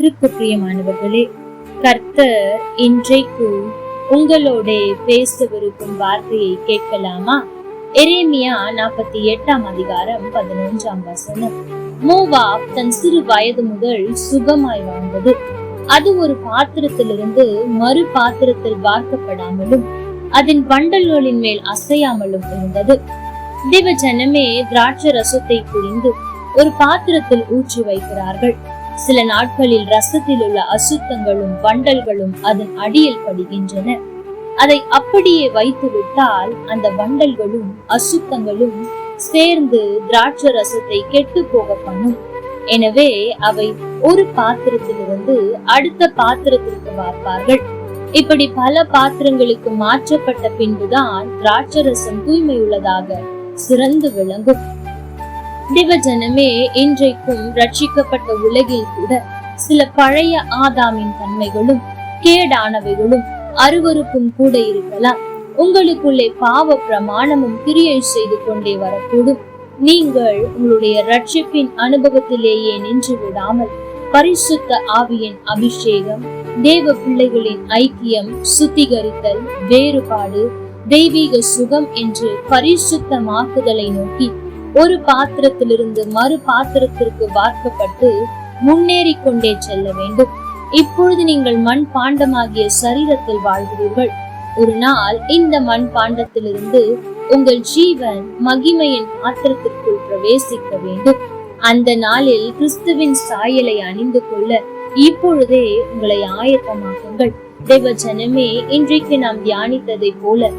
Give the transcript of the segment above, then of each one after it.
கர்த்தருக்கு பிரியமானவர்களே, கர்த்தர் இன்றைக்கு உங்களோட பேசவிருக்கும் வார்த்தையை கேட்கலாமா? எரேமியா 48 அதிகாரம் 11 மோவாப் தன் சிறு வயது முதல் சுகமாய் வாழ்ந்தது. அது ஒரு பாத்திரத்திலிருந்து மறு பாத்திரத்தில் வார்க்கப்படாமலும் அதன் வண்டல்களின் மேல் அசையாமலும் இருந்தது. தேவ ஜனமே திராட்சை ரசத்தை புரிந்து ஒரு பாத்திரத்தில் ஊற்றி வைக்கிறார்கள். சில நாட்களில் ரசத்தில் உள்ள அசுத்தங்களும் வண்டல்களும் அதன் அடியில் படுகின்றன. அதை அப்படியே வைத்து விட்டால் அந்த வண்டல்களும் அசுத்தங்களும் சேர்ந்து திராட்சை ரசத்தை கெட்டு போக பண்ணும். எனவே அவை ஒரு பாத்திரத்திலிருந்து அடுத்த பாத்திரத்திற்கு வார்ப்பார்கள். இப்படி பல பாத்திரங்களுக்கு மாற்றப்பட்ட பின்புதான் திராட்சை ரசம் தூய்மையுள்ளதாக சிறந்து விளங்கும். தேவஜனமே, இன்றைக்கும் ரட்சிக்கப்பட்ட உலகில் கூட சில பழைய ஆதாமின் தன்மைகளும் கேடானவைகளும் அருவருப்பும் கூட இருக்கலாம். உங்களுக்குள்ளே பாவ பிரமாணமும் கிரியை செய்து கொண்டே வரக்கூடும். நீங்கள் உங்களுடைய ரட்சிப்பின் அனுபவத்திலேயே நின்று விடாமல் பரிசுத்த ஆவியின் அபிஷேகம், தேவ பிள்ளைகளின் ஐக்கியம், சுத்திகரித்தல், வேறுபாடு, தெய்வீக சுகம் என்று பரிசுத்தமாக்குதலை நோக்கி ஒரு பாத்திரத்திலிருந்து மறு பாத்திரத்திற்கு வார்க்கப்பட்டு முன்னேறி கொண்டே செல்ல வேண்டும். இப்பொழுது நீங்கள் மண் பாண்டமாகிய சரீரத்தில் வாழ்கிறீர்கள். ஒரு நாள் இந்த மண் பாண்டத்திலிருந்து உங்கள் ஜீவன் மகிமையின் பாத்திரத்திற்குள் பிரவேசிக்க வேண்டும். அந்த நாளில் கிறிஸ்துவின் சாயலை அணிந்து கொள்ள இப்பொழுதே உங்களை ஆயத்தமாக்குங்கள். தேவ ஜனமே, இன்றைக்கு நாம் தியானித்ததை போல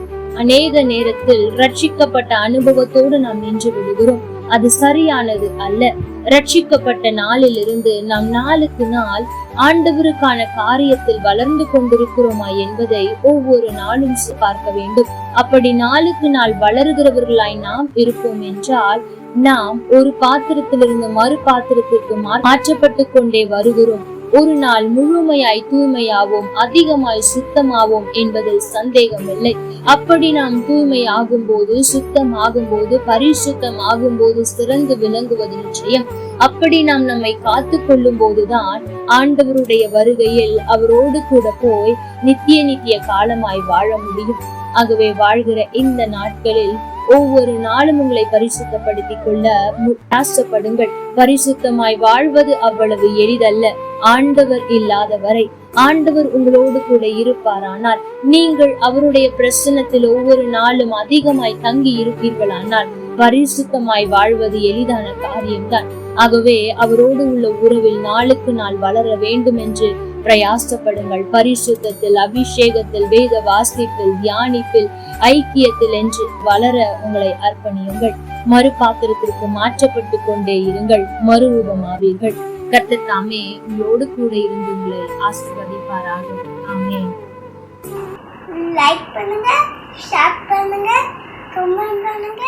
அநேக நேரத்தில் ரட்சிக்கப்பட்ட அனுபவத்தோடு நாம் நின்று விடுகிறோம். அது சரியானது அல்ல. ரட்சிக்கப்பட்ட நாளில் இருந்து நாம் நாளுக்கு நாள் ஆண்டவருக்கான காரியத்தில் வளர்ந்து கொண்டிருக்கிறோமா என்பதை ஒவ்வொரு நாளும் பார்க்க வேண்டும். அப்படி நாளுக்கு நாள் வளருகிறவர்களாய் நாம் இருப்போம் என்றால் நாம் ஒரு பாத்திரத்திலிருந்து மறு பாத்திரத்திற்கு மாற்றப்பட்டு கொண்டே வருகிறோம். ஒரு நாள் முழுமையாய் தூய்மையாவோம், அதிகமாய் சுத்தமாவோம் என்பதில் சந்தேகம் இல்லை. அப்படி நாம் தூய்மை ஆகும் போது, சுத்தம் ஆகும் போது, பரிசுத்தம் ஆகும் போது சிறந்து விளங்குவது நிச்சயம். அப்படி நாம் நம்மை காத்து கொள்ளும் போதுதான் ஆண்டவருடைய வருகையில் அவரோடு கூட போய் நித்திய காலமாய் வாழ முடியும். ஆகவே வாழ்கிற இந்த நாட்களில் ஒவ்வொரு நாளும் உங்களை பரிசுத்தப்படுத்திக் கொள்ள ஆசைப்படுங்கள். பரிசுத்தமாய் வாழ்வது அவ்வளவு எளிதல்ல. ஆண்டவர் இல்லாத வரை ஆண்டவர் உங்களோடு கூட இருப்பாரானால், நீங்கள் அவருடைய பிரசன்னத்தில் ஒவ்வொரு நாளும் அதிகமாய் தங்கி இருப்பீர்களானால் பரிசுத்தமாய் வாழ்வது எளிதான காரியம்தான். ஆகவே அவரோடு உள்ள உறவில் நாளுக்கு நாள் வளர வேண்டும் என்று பிரயாசப்படுங்கள். பரிசுத்தத்தில், அபிஷேகத்தில், வேத வாசிப்பில், தியானிப்பில், ஐக்கியத்தில் என்று வளர உங்களை அர்ப்பணியுங்கள். மறு பாத்திரத்திற்கு மாற்றப்பட்டு கொண்டே இருங்கள், மறுரூபமாவீர்கள். கர்த்தர் தாமே உங்களோடு கூட இருந்து உங்களை ஆசீர்வதிப்பாராக. ஆமென். லைக் பண்ணுங்க, ஷேர் பண்ணுங்க, கமெண்ட் பண்ணுங்க.